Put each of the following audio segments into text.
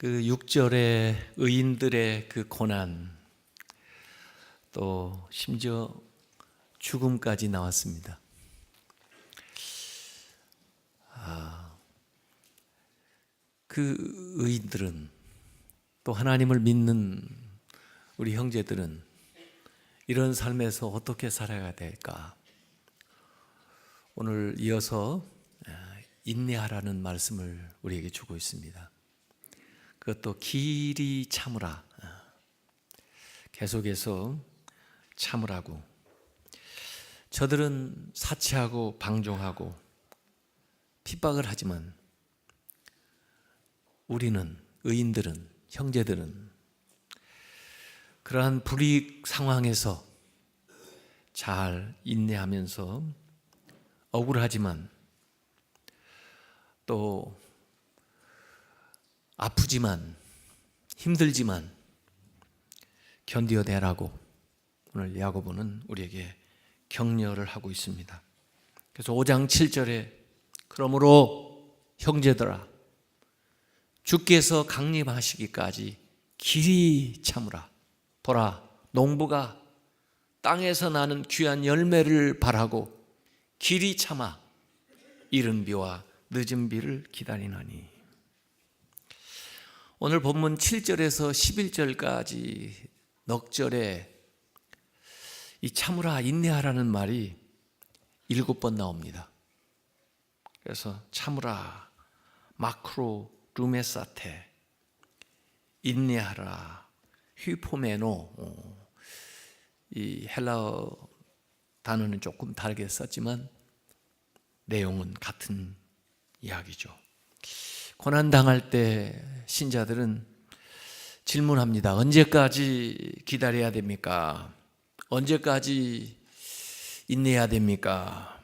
그 6절의 의인들의 그 고난, 또 심지어 죽음까지 나왔습니다. 그 의인들은, 또 하나님을 믿는 우리 형제들은 이런 삶에서 어떻게 살아야 될까? 오늘 이어서 인내하라는 말씀을 우리에게 주고 있습니다. 그것도 길이 참으라. 계속해서 참으라고. 저들은 사치하고 방종하고 핍박을 하지만 우리는, 의인들은, 형제들은 그러한 불이익 상황에서 잘 인내하면서 억울하지만 또 아프지만 힘들지만 견뎌내라고 오늘 야고보는 우리에게 격려를 하고 있습니다. 그래서 5장 7절에 그러므로 형제들아 주께서 강림하시기까지 길이 참으라. 보라, 농부가 땅에서 나는 귀한 열매를 바라고 길이 참아 이른 비와 늦은 비를 기다리나니. 오늘 본문 7절에서 11절까지 넉절에 이 참으라, 인내하라는 말이 7번 나옵니다. 그래서 참으라, 마크로 루메사테, 인내하라, 휘포메노. 이 헬라어 단어는 조금 다르게 썼지만 내용은 같은 이야기죠. 고난당할 때 신자들은 질문합니다. 언제까지 기다려야 됩니까? 언제까지 인내해야 됩니까?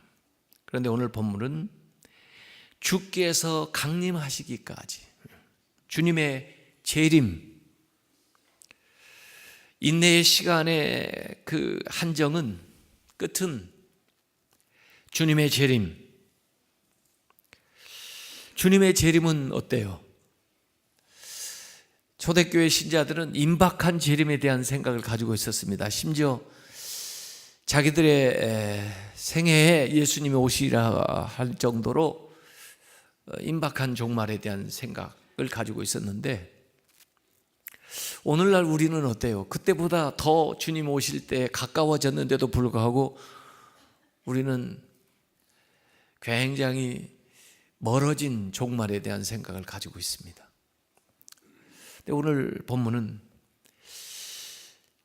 그런데 오늘 본문은 주께서 강림하시기까지, 주님의 재림, 인내의 시간의 그 한정은, 끝은 주님의 재림. 주님의 재림은 어때요? 초대교회 신자들은 임박한 재림에 대한 생각을 가지고 있었습니다. 심지어 자기들의 생애에 예수님이 오시리라 할 정도로 임박한 종말에 대한 생각을 가지고 있었는데, 오늘날 우리는 어때요? 그때보다 더 주님 오실 때 가까워졌는데도 불구하고 우리는 굉장히 멀어진 종말에 대한 생각을 가지고 있습니다. 근데 오늘 본문은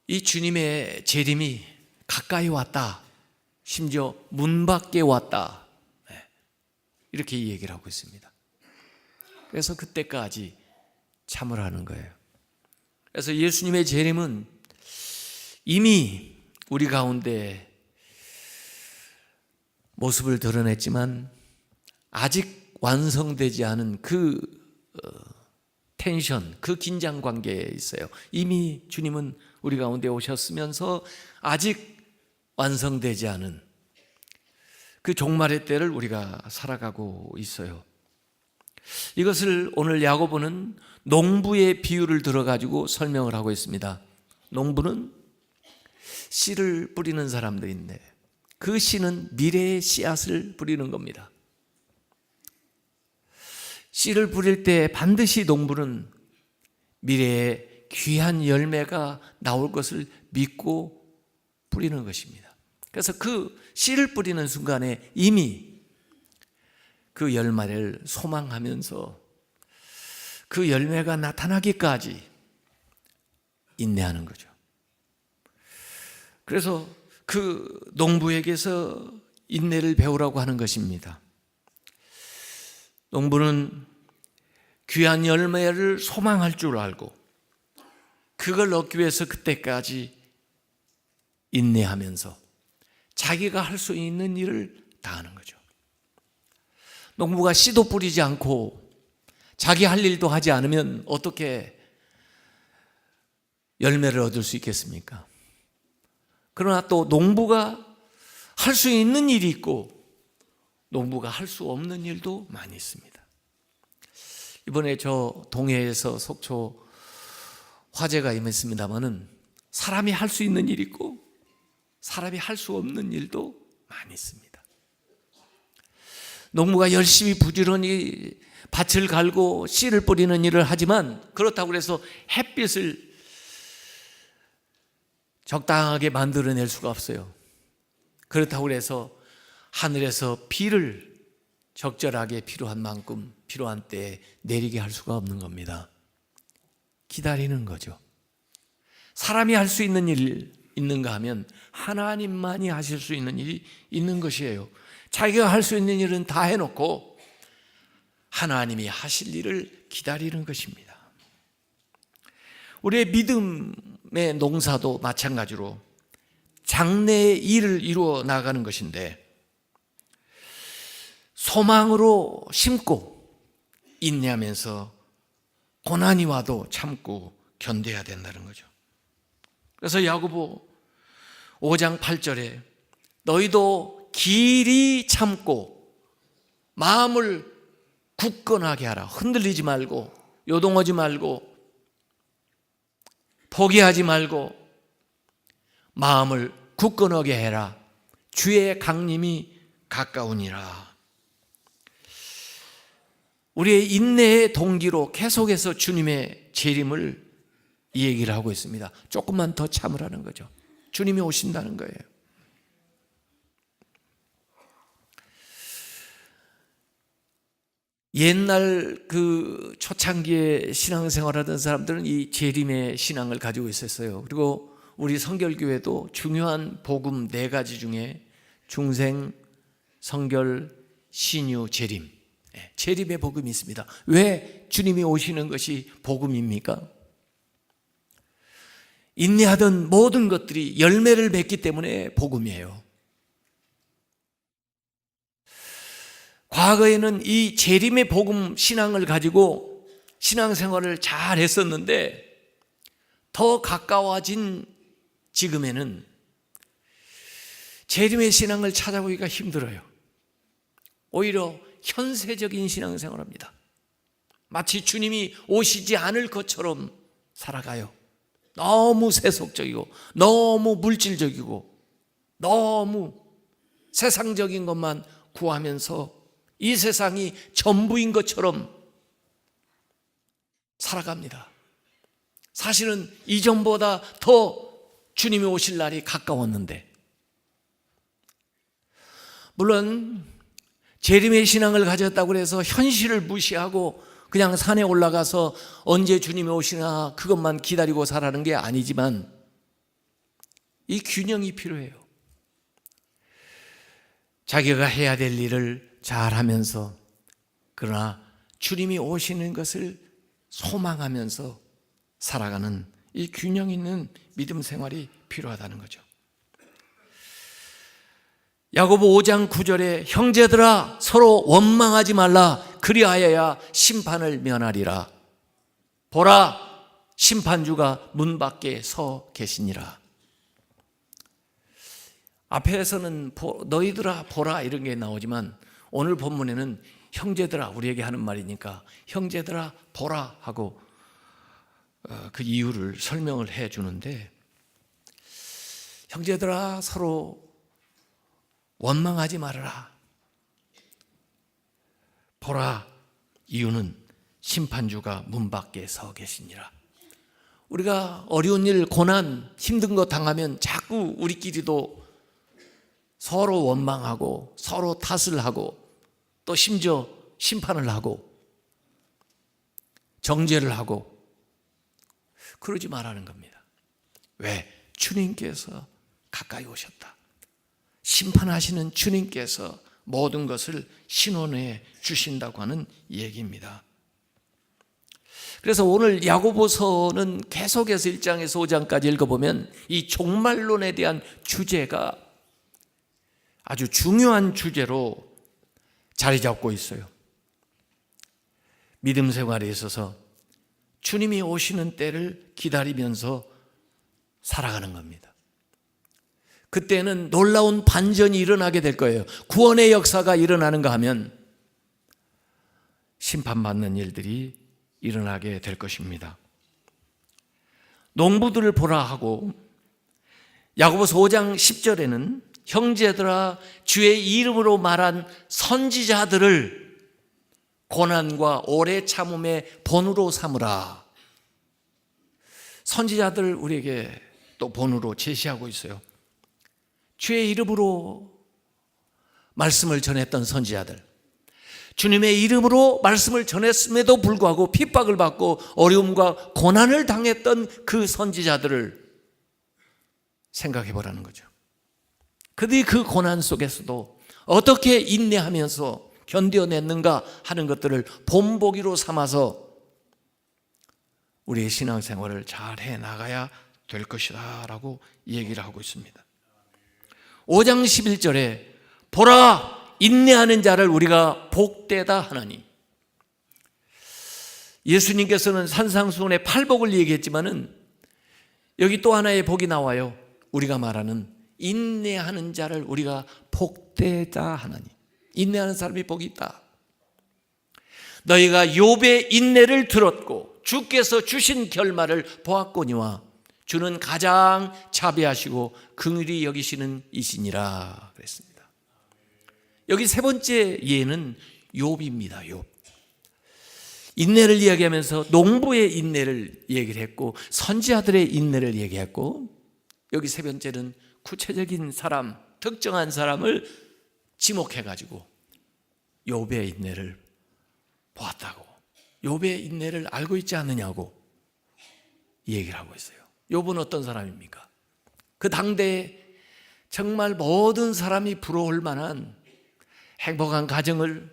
이 주님의 재림이 가까이 왔다, 심지어 문 밖에 왔다, 이렇게 이 얘기를 하고 있습니다. 그래서 그때까지 참으라는 거예요. 그래서 예수님의 재림은 이미 우리 가운데 모습을 드러냈지만 아직 완성되지 않은 그 텐션, 그 긴장 관계에 있어요. 이미 주님은 우리 가운데 오셨으면서 아직 완성되지 않은 그 종말의 때를 우리가 살아가고 있어요. 이것을 오늘 야고보는 농부의 비유를 들어가지고 설명을 하고 있습니다. 농부는 씨를 뿌리는 사람들인데 그 씨는 미래의 씨앗을 뿌리는 겁니다. 씨를 뿌릴 때 반드시 농부는 미래에 귀한 열매가 나올 것을 믿고 뿌리는 것입니다. 그래서 그 씨를 뿌리는 순간에 이미 그 열매를 소망하면서 그 열매가 나타나기까지 인내하는 거죠. 그래서 그 농부에게서 인내를 배우라고 하는 것입니다. 농부는 귀한 열매를 소망할 줄 알고 그걸 얻기 위해서 그때까지 인내하면서 자기가 할 수 있는 일을 다 하는 거죠. 농부가 씨도 뿌리지 않고 자기 할 일도 하지 않으면 어떻게 열매를 얻을 수 있겠습니까? 그러나 또 농부가 할 수 있는 일이 있고 농부가 할 수 없는 일도 많이 있습니다. 이번에 저 동해에서 속초 화재가 임했습니다마는 사람이 할 수 있는 일이 있고 사람이 할 수 없는 일도 많이 있습니다. 농부가 열심히 부지런히 밭을 갈고 씨를 뿌리는 일을 하지만 그렇다고 해서 햇빛을 적당하게 만들어낼 수가 없어요. 그렇다고 해서 하늘에서 비를 적절하게 필요한 만큼 필요한 때에 내리게 할 수가 없는 겁니다. 기다리는 거죠. 사람이 할 수 있는 일이 있는가 하면 하나님만이 하실 수 있는 일이 있는 것이에요. 자기가 할 수 있는 일은 다 해놓고 하나님이 하실 일을 기다리는 것입니다. 우리의 믿음의 농사도 마찬가지로 장래의 일을 이루어 나가는 것인데 소망으로 심고 인내하면서 고난이 와도 참고 견뎌야 된다는 거죠. 그래서 야고보 5장 8절에 너희도 길이 참고 마음을 굳건하게 하라. 흔들리지 말고 요동하지 말고 포기하지 말고 마음을 굳건하게 해라. 주의 강림이 가까우니라. 우리의 인내의 동기로 계속해서 주님의 재림을 이 얘기를 하고 있습니다. 조금만 더 참으라는 거죠. 주님이 오신다는 거예요. 옛날 그 초창기에 신앙생활하던 사람들은 이 재림의 신앙을 가지고 있었어요. 그리고 우리 성결교회도 중요한 복음 4가지 중에 중생, 성결, 신유, 재림, 재림의 복음이 있습니다. 왜 주님이 오시는 것이 복음입니까? 인내하던 모든 것들이 열매를 맺기 때문에 복음이에요. 과거에는 이 재림의 복음 신앙을 가지고 신앙생활을 잘 했었는데 더 가까워진 지금에는 재림의 신앙을 찾아보기가 힘들어요. 오히려 현세적인 신앙생활을 합니다. 마치 주님이 오시지 않을 것처럼 살아가요. 너무 세속적이고 너무 물질적이고 너무 세상적인 것만 구하면서 이 세상이 전부인 것처럼 살아갑니다. 사실은 이전보다 더 주님이 오실 날이 가까웠는데, 물론 재림의 신앙을 가졌다고 해서 현실을 무시하고 그냥 산에 올라가서 언제 주님이 오시나 그것만 기다리고 살아가는 게 아니지만 이 균형이 필요해요. 자기가 해야 될 일을 잘하면서 그러나 주님이 오시는 것을 소망하면서 살아가는 이 균형 있는 믿음 생활이 필요하다는 거죠. 야고보 5장 9절에 형제들아 서로 원망하지 말라. 그리하여야 심판을 면하리라. 보라 심판주가 문 밖에 서 계시니라. 앞에서는 너희들아 보라 이런 게 나오지만 오늘 본문에는 형제들아, 우리에게 하는 말이니까 형제들아 보라 하고 그 이유를 설명을 해 주는데, 형제들아 서로 원망하지 말아라. 보라, 이유는 심판주가 문 밖에 서 계시니라. 우리가 어려운 일, 고난, 힘든 거 당하면 자꾸 우리끼리도 서로 원망하고 서로 탓을 하고 또 심지어 심판을 하고 정죄를 하고 그러지 말라는 겁니다. 왜? 주님께서 가까이 오셨다. 심판하시는 주님께서 모든 것을 신원해 주신다고 하는 얘기입니다. 그래서 오늘 야고보서는 계속해서 1장에서 5장까지 읽어보면 이 종말론에 대한 주제가 아주 중요한 주제로 자리 잡고 있어요. 믿음 생활에 있어서 주님이 오시는 때를 기다리면서 살아가는 겁니다. 그때는 놀라운 반전이 일어나게 될 거예요. 구원의 역사가 일어나는가 하면 심판받는 일들이 일어나게 될 것입니다. 농부들을 보라 하고 야고보서 5장 10절에는 형제들아 주의 이름으로 말한 선지자들을 고난과 오래 참음의 본으로 삼으라. 선지자들 우리에게 또 본으로 제시하고 있어요. 주의 이름으로 말씀을 전했던 선지자들, 주님의 이름으로 말씀을 전했음에도 불구하고 핍박을 받고 어려움과 고난을 당했던 그 선지자들을 생각해 보라는 거죠. 그들이 그 고난 속에서도 어떻게 인내하면서 견뎌냈는가 하는 것들을 본보기로 삼아서 우리의 신앙생활을 잘 해나가야 될 것이다 라고 얘기를 하고 있습니다. 5장 11절에 보라 인내하는 자를 우리가 복되다 하나니, 예수님께서는 산상수훈의 팔복을 얘기했지만은 여기 또 하나의 복이 나와요. 우리가 말하는 인내하는 자를 우리가 복되다 하나니, 인내하는 사람이 복이 있다. 너희가 욥의 인내를 들었고 주께서 주신 결말을 보았거니와 주는 가장 자비하시고 긍휼히 여기시는 이시니라 그랬습니다. 여기 세 번째 예는 욥입니다. 욥. 인내를 이야기하면서 농부의 인내를 얘기를 했고 선지자들의 인내를 얘기했고, 여기 세 번째는 구체적인 사람, 특정한 사람을 지목해가지고 욥의 인내를 보았다고, 욥의 인내를 알고 있지 않느냐고 얘기를 하고 있어요. 욥은 어떤 사람입니까? 그 당대에 정말 모든 사람이 부러울 만한 행복한 가정을,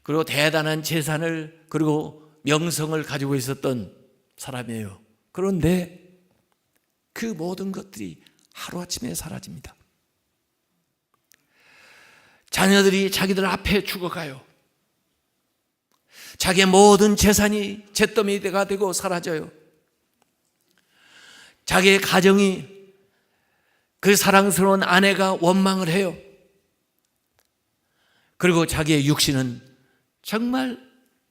그리고 대단한 재산을, 그리고 명성을 가지고 있었던 사람이에요. 그런데 그 모든 것들이 하루아침에 사라집니다. 자녀들이 자기들 앞에 죽어가요. 자기의 모든 재산이 잿더미가 되고 사라져요. 자기의 가정이, 그 사랑스러운 아내가 원망을 해요. 그리고 자기의 육신은 정말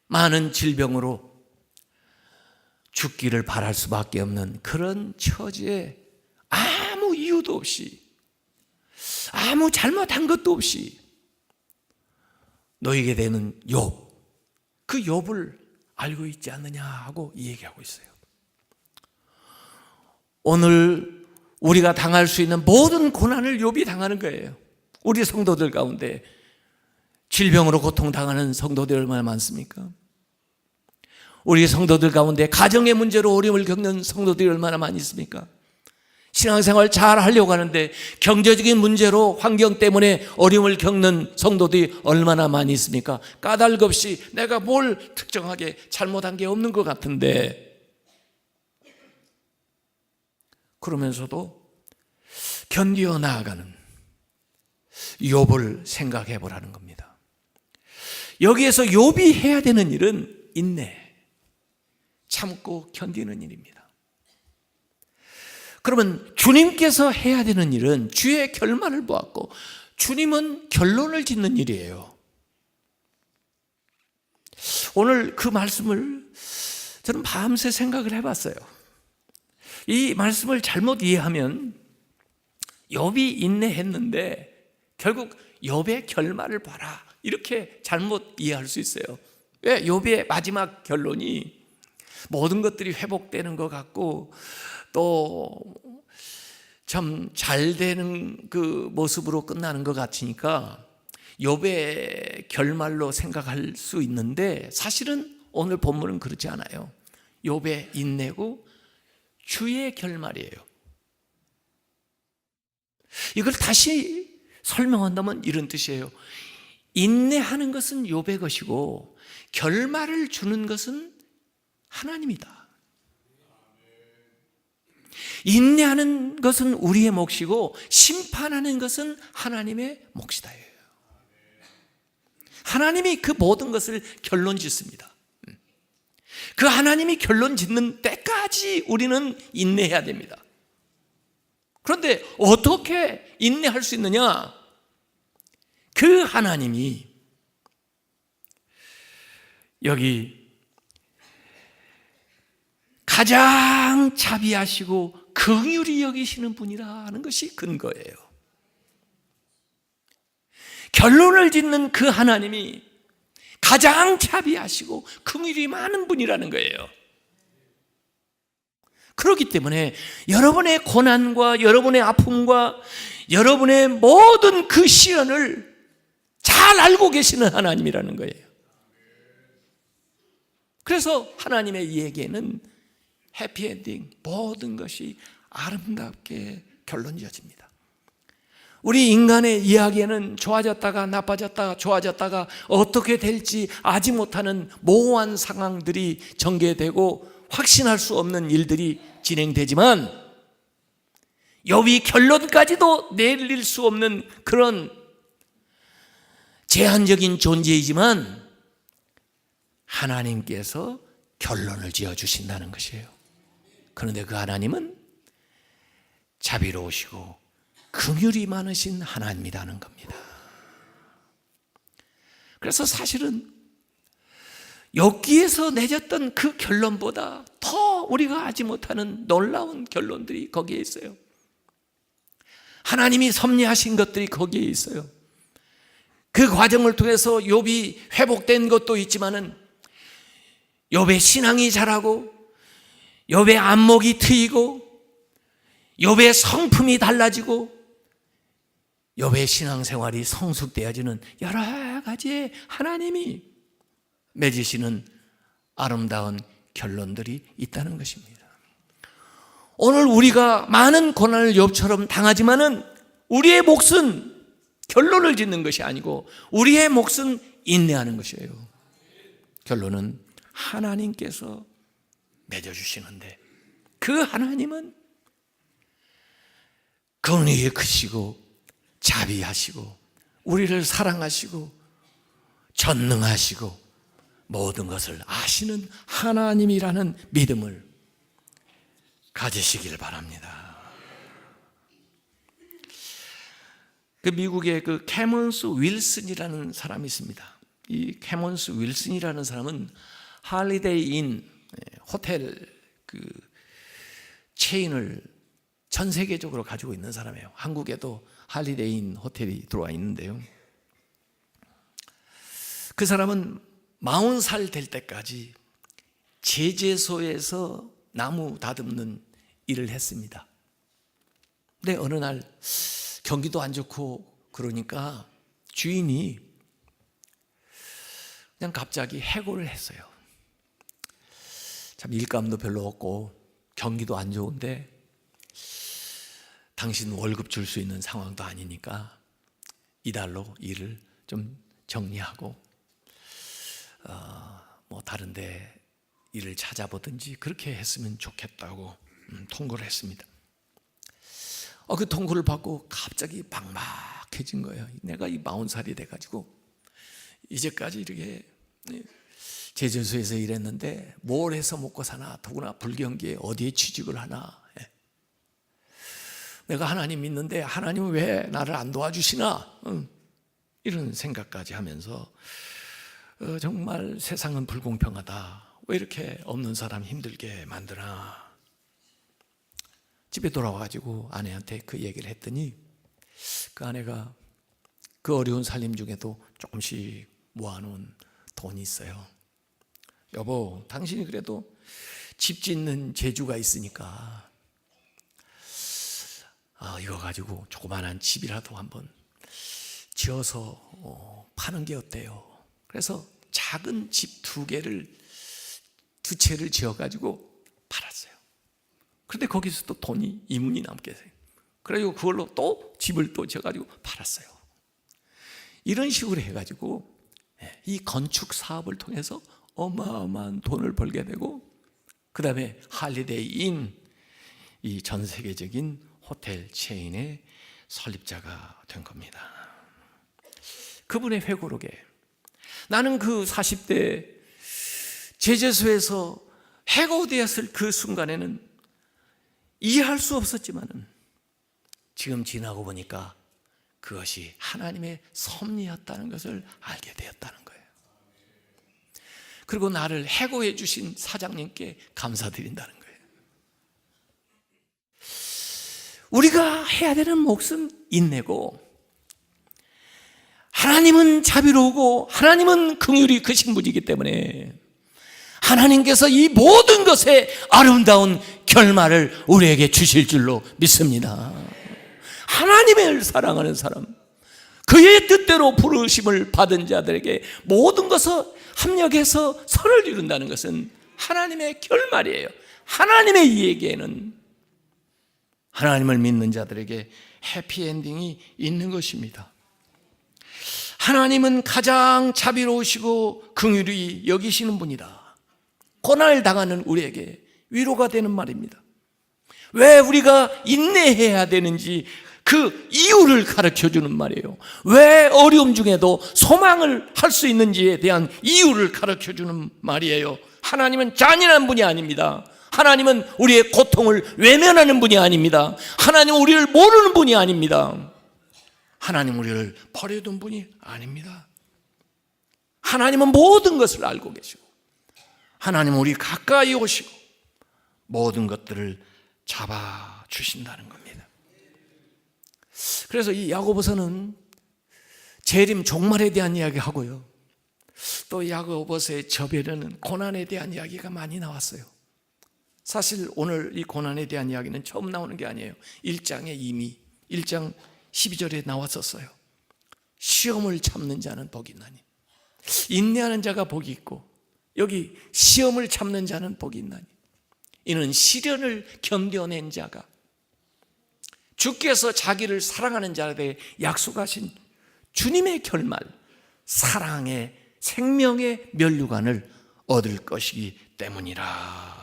많은 질병으로 죽기를 바랄 수밖에 없는 그런 처지에 아무 이유도 없이, 아무 잘못한 것도 없이 놓이게 되는 욥, 그 욥을 알고 있지 않느냐 하고 얘기하고 있어요. 오늘 우리가 당할 수 있는 모든 고난을 욥이 당하는 거예요. 우리 성도들 가운데 질병으로 고통당하는 성도들이 얼마나 많습니까? 우리 성도들 가운데 가정의 문제로 어려움을 겪는 성도들이 얼마나 많이 있습니까? 신앙생활 잘 하려고 하는데 경제적인 문제로, 환경 때문에 어려움을 겪는 성도들이 얼마나 많이 있습니까? 까닭 없이 내가 뭘 특정하게 잘못한 게 없는 것 같은데, 그러면서도 견디어 나아가는 욥을 생각해 보라는 겁니다. 여기에서 욥이 해야 되는 일은 인내, 참고 견디는 일입니다. 그러면 주님께서 해야 되는 일은 주의 결말을 보았고, 주님은 결론을 짓는 일이에요. 오늘 그 말씀을 저는 밤새 생각을 해봤어요. 이 말씀을 잘못 이해하면 욥이 인내했는데 결국 욥의 결말을 봐라, 이렇게 잘못 이해할 수 있어요. 왜? 욥의 마지막 결론이 모든 것들이 회복되는 것 같고 또 참 잘 되는 그 모습으로 끝나는 것 같으니까 욥의 결말로 생각할 수 있는데, 사실은 오늘 본문은 그렇지 않아요. 욥의 인내고 주의 결말이에요. 이걸 다시 설명한다면 이런 뜻이에요. 인내하는 것은 욥의 것이고 결말을 주는 것은 하나님이다. 인내하는 것은 우리의 몫이고 심판하는 것은 하나님의 몫이다. 하나님이 그 모든 것을 결론 짓습니다. 그 하나님이 결론 짓는 때까지 우리는 인내해야 됩니다. 그런데 어떻게 인내할 수 있느냐? 그 하나님이 여기 가장 자비하시고 긍휼히 여기시는 분이라는 것이 근거예요. 결론을 짓는 그 하나님이 가장 자비하시고 긍휼이 많은 분이라는 거예요. 그렇기 때문에 여러분의 고난과 여러분의 아픔과 여러분의 모든 그 시련을 잘 알고 계시는 하나님이라는 거예요. 그래서 하나님의 이야기에는 해피엔딩, 모든 것이 아름답게 결론 지어집니다. 우리 인간의 이야기에는 좋아졌다가 나빠졌다가 좋아졌다가 어떻게 될지 알지 못하는 모호한 상황들이 전개되고 확신할 수 없는 일들이 진행되지만 욥이 결론까지도 내릴 수 없는 그런 제한적인 존재이지만 하나님께서 결론을 지어주신다는 것이에요. 그런데 그 하나님은 자비로우시고 긍휼이 많으신 하나님이라는 겁니다. 그래서 사실은 욥기에서 내렸던 그 결론보다 더 우리가 알지 못하는 놀라운 결론들이 거기에 있어요. 하나님이 섭리하신 것들이 거기에 있어요. 그 과정을 통해서 욥이 회복된 것도 있지만은 욥의 신앙이 자라고 욥의 안목이 트이고 욥의 성품이 달라지고 욥의 신앙생활이 성숙되어지는 여러 가지의 하나님이 맺으시는 아름다운 결론들이 있다는 것입니다. 오늘 우리가 많은 고난을 욥처럼 당하지만은 우리의 몫은 결론을 짓는 것이 아니고 우리의 몫은 인내하는 것이에요. 결론은 하나님께서 맺어주시는데 그 하나님은 긍휼이 크시고 자비하시고 우리를 사랑하시고 전능하시고 모든 것을 아시는 하나님이라는 믿음을 가지시길 바랍니다. 그 미국의 그 캐먼스 윌슨이라는 사람이 있습니다. 이 캐먼스 윌슨이라는 사람은 할리데이 인 호텔 그 체인을 전 세계적으로 가지고 있는 사람이에요. 한국에도 할리데이 인 호텔이 들어와 있는데요. 그 사람은 40살 될 때까지 제재소에서 나무 다듬는 일을 했습니다. 근데 어느 날 경기도 안 좋고 그러니까 주인이 그냥 갑자기 해고를 했어요. 참 일감도 별로 없고 경기도 안 좋은데 당신 월급 줄 수 있는 상황도 아니니까 이달로 일을 좀 정리하고 뭐 다른데 일을 찾아보든지 그렇게 했으면 좋겠다고 통보를 했습니다. 그 통보를 받고 갑자기 막막해진 거예요. 내가 이 40살이 돼가지고 이제까지 이렇게 제주소에서 일했는데 뭘 해서 먹고 사나, 더구나 불경기에 어디에 취직을 하나. 내가 하나님 믿는데 하나님은 왜 나를 안 도와주시나? 이런 생각까지 하면서 정말 세상은 불공평하다. 왜 이렇게 없는 사람 힘들게 만드나? 집에 돌아와가지고 아내한테 그 얘기를 했더니 그 아내가 그 어려운 살림 중에도 조금씩 모아놓은 돈이 있어요. 여보, 당신이 그래도 집 짓는 재주가 있으니까 이거 가지고 조그만한 집이라도 한번 지어서 파는 게 어때요? 그래서 작은 집 2개를 2채를 지어가지고 팔았어요. 그런데 거기서 또 돈이 이문이 남게 돼요. 그래가지고 그걸로 또 집을 또 지어가지고 팔았어요. 이런 식으로 해가지고 이 건축 사업을 통해서 어마어마한 돈을 벌게 되고 그 다음에 할리데이 인 이 전 세계적인 호텔 체인의 설립자가 된 겁니다. 그분의 회고록에 나는 그 40대 제재소에서 해고되었을 그 순간에는 이해할 수 없었지만은 지금 지나고 보니까 그것이 하나님의 섭리였다는 것을 알게 되었다는 거예요. 그리고 나를 해고해 주신 사장님께 감사드린다는 거예요. 우리가 해야 되는 몫은 인내고, 하나님은 자비로우고 하나님은 긍휼이 크신 분이기 때문에 하나님께서 이 모든 것에 아름다운 결말을 우리에게 주실 줄로 믿습니다. 하나님을 사랑하는 사람, 그의 뜻대로 부르심을 받은 자들에게 모든 것을 합력해서 선을 이룬다는 것은 하나님의 결말이에요. 하나님의 이야기에는 하나님을 믿는 자들에게 해피엔딩이 있는 것입니다. 하나님은 가장 자비로우시고 긍휼히 여기시는 분이다. 고난을 당하는 우리에게 위로가 되는 말입니다. 왜 우리가 인내해야 되는지 그 이유를 가르쳐주는 말이에요. 왜 어려움 중에도 소망을 할 수 있는지에 대한 이유를 가르쳐주는 말이에요. 하나님은 잔인한 분이 아닙니다. 하나님은 우리의 고통을 외면하는 분이 아닙니다. 하나님은 우리를 모르는 분이 아닙니다. 하나님은 우리를 버려둔 분이 아닙니다. 하나님은 모든 것을 알고 계시고, 하나님은 우리 가까이 오시고 모든 것들을 잡아주신다는 겁니다. 그래서 이 야고보서는 재림 종말에 대한 이야기하고요, 또 야고보서의 저변에는 고난에 대한 이야기가 많이 나왔어요. 사실 오늘 이 고난에 대한 이야기는 처음 나오는 게 아니에요. 1장에 이미 1장 12절에 나왔었어요. 시험을 참는 자는 복이 있나니, 인내하는 자가 복이 있고, 여기 시험을 참는 자는 복이 있나니, 이는 시련을 견뎌낸 자가 주께서 자기를 사랑하는 자에게 약속하신 주님의 결말, 사랑의 생명의 면류관을 얻을 것이기 때문이라.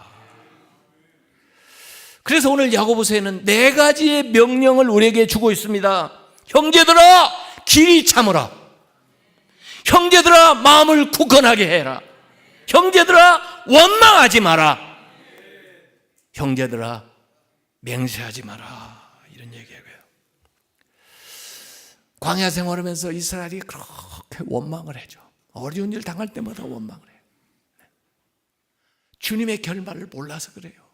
그래서 오늘 야고보서에는 4가지의 명령을 우리에게 주고 있습니다. 형제들아, 길이 참으라. 형제들아, 마음을 굳건하게 해라. 형제들아, 원망하지 마라. 형제들아, 맹세하지 마라. 이런 얘기예요. 광야 생활하면서 이스라엘이 그렇게 원망을 해죠. 어려운 일 당할 때마다 원망을 해요. 주님의 결말을 몰라서 그래요.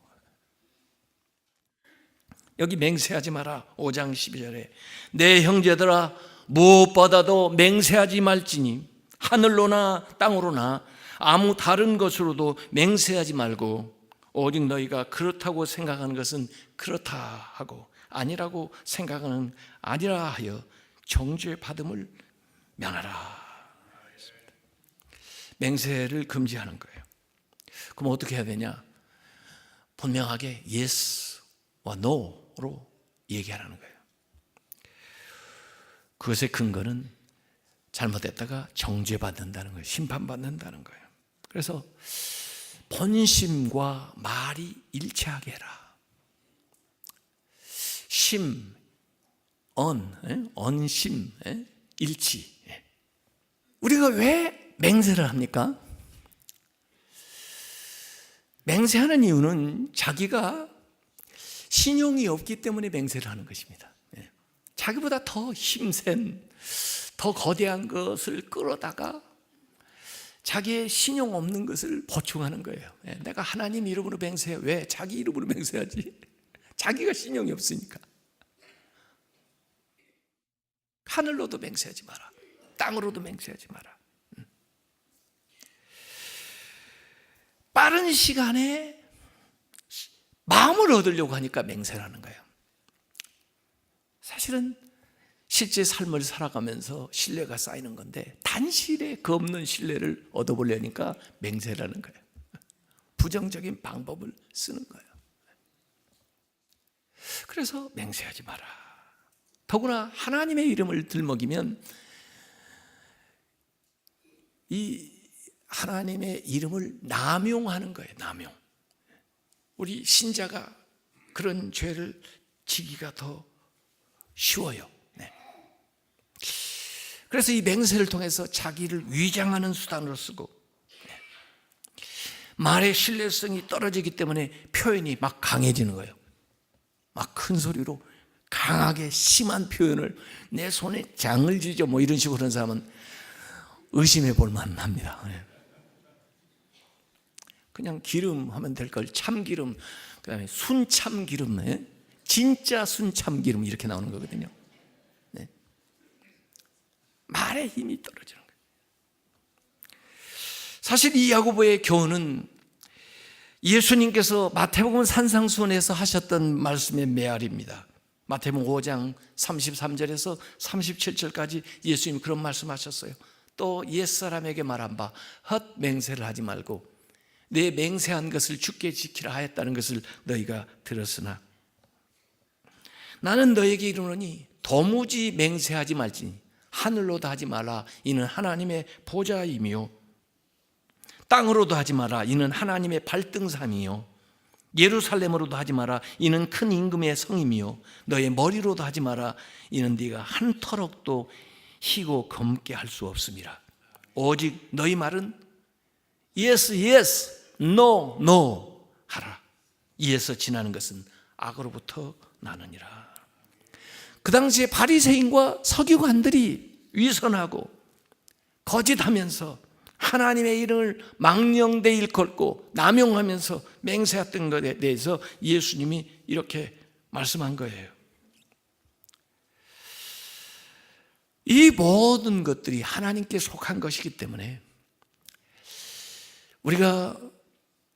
여기 맹세하지 마라. 5장 12절에 내 형제들아, 무엇보다도 맹세하지 말지니 하늘로나 땅으로나 아무 다른 것으로도 맹세하지 말고, 오직 너희가 그렇다고 생각하는 것은 그렇다 하고 아니라고 생각하는 아니라 하여 정죄 받음을 면하라. 맹세를 금지하는 거예요. 그럼 어떻게 해야 되냐? 분명하게 yes와 no로 얘기하라는 거예요. 그것의 근거는 잘못했다가 정죄받는다는 거예요. 심판받는다는 거예요. 그래서 본심과 말이 일치하게 해라. 심, 언심, 일치. 우리가 왜 맹세를 합니까? 맹세하는 이유는 자기가 신용이 없기 때문에 맹세를 하는 것입니다. 자기보다 더 힘센, 더 거대한 것을 끌어다가 자기의 신용 없는 것을 보충하는 거예요. 내가 하나님 이름으로 맹세해. 왜? 자기 이름으로 맹세하지. 자기가 신용이 없으니까. 하늘로도 맹세하지 마라. 땅으로도 맹세하지 마라. 빠른 시간에 마음을 얻으려고 하니까 맹세를 하는 거예요. 사실은 실제 삶을 살아가면서 신뢰가 쌓이는 건데, 단실에 그 없는 신뢰를 얻어보려니까 맹세를 하는 거예요. 부정적인 방법을 쓰는 거예요. 그래서 맹세하지 마라. 더구나 하나님의 이름을 들먹이면 이 하나님의 이름을 남용하는 거예요. 남용. 우리 신자가 그런 죄를 지기가 더 쉬워요. 그래서 이 맹세를 통해서 자기를 위장하는 수단으로 쓰고, 말의 신뢰성이 떨어지기 때문에 표현이 막 강해지는 거예요. 막 큰 소리로 강하게 심한 표현을, 내 손에 장을 쥐죠 뭐 이런 식으로 하는 사람은 의심해 볼 만합니다. 그냥 기름 하면 될 걸 참기름, 그다음에 순참기름, 진짜 순참기름 이렇게 나오는 거거든요. 네. 말에 힘이 떨어지는 거예요. 사실 이 야고보의 교훈은 예수님께서 마태복음 산상수훈에서 하셨던 말씀의 메아리입니다. 마태복음 5장 33절에서 37절까지 예수님 그런 말씀하셨어요. 또 옛사람에게 말한 바 헛맹세를 하지 말고 내 맹세한 것을 주께 지키라 하였다는 것을 너희가 들었으나 나는 너에게 이르노니 도무지 맹세하지 말지니 하늘로도 하지 마라 이는 하나님의 보좌이며 땅으로도 하지 마라 이는 하나님의 발등삼이요 예루살렘으로도 하지 마라 이는 큰 임금의 성이며 너의 머리로도 하지 마라 이는 네가 한 터럭도 희고 검게 할 수 없음이라. 오직 너희 말은 yes, yes, no, no 하라. 이에서 지나는 것은 악으로부터 나느니라. 그 당시에 바리새인과 서기관들이 위선하고 거짓하면서 하나님의 이름을 망령되 일컫고 남용하면서 맹세했던 것에 대해서 예수님이 이렇게 말씀한 거예요. 이 모든 것들이 하나님께 속한 것이기 때문에 우리가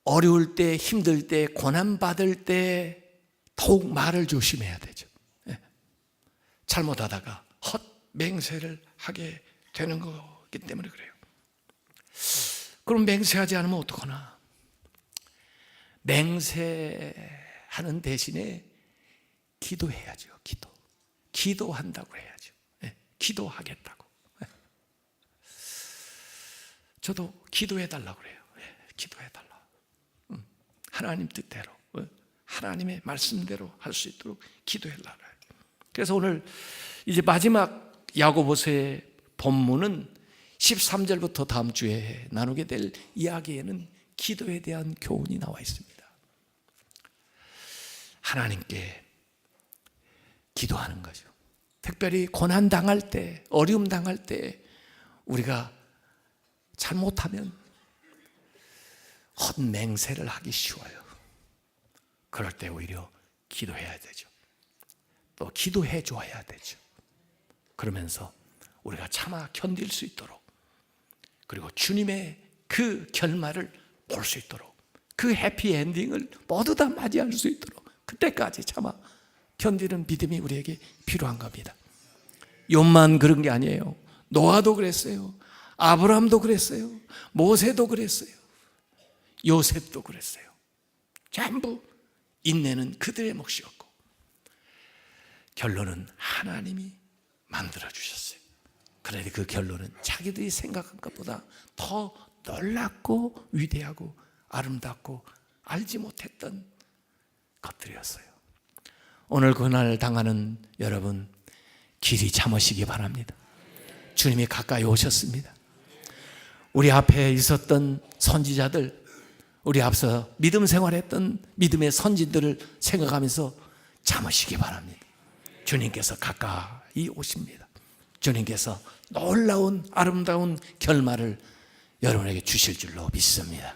어려울 때, 힘들 때, 고난받을 때 더욱 말을 조심해야 되죠. 잘못하다가 헛맹세를 하게 되는 거기 때문에 그래요. 그럼 맹세하지 않으면 어떡하나? 맹세하는 대신에 기도해야죠. 기도한다고 해야죠. 기도하겠다고. 저도 기도해달라고 그래요. 기도해달라. 하나님 뜻대로, 하나님의 말씀대로 할 수 있도록 기도해달라. 그래서 오늘 이제 마지막 야고보서의 본문은 13절부터 다음 주에 나누게 될 이야기에는 기도에 대한 교훈이 나와 있습니다. 하나님께 기도하는 거죠. 특별히 고난 당할 때, 어려움 당할 때 우리가 잘못하면 헛맹세를 하기 쉬워요. 그럴 때 오히려 기도해야 되죠. 또 기도해 줘야 되죠. 그러면서 우리가 참아 견딜 수 있도록, 그리고 주님의 그 결말을 볼 수 있도록, 그 해피엔딩을 모두 다 맞이할 수 있도록 그때까지 참아 견디는 믿음이 우리에게 필요한 겁니다. 욥만 그런 게 아니에요. 노아도 그랬어요. 아브라함도 그랬어요. 모세도 그랬어요. 요셉도 그랬어요. 전부 인내는 그들의 몫이었고 결론은 하나님이 만들어주셨어요. 그런데 그 결론은 자기들이 생각한 것보다 더 놀랍고 위대하고 아름답고 알지 못했던 것들이었어요. 오늘 고난을 당하는 여러분 길이 참으시기 바랍니다. 주님이 가까이 오셨습니다. 우리 앞에 있었던 선지자들, 우리 앞서 믿음 생활했던 믿음의 선진들을 생각하면서 참으시기 바랍니다. 주님께서 가까이 오십니다. 주님께서 놀라운 아름다운 결말을 여러분에게 주실 줄로 믿습니다.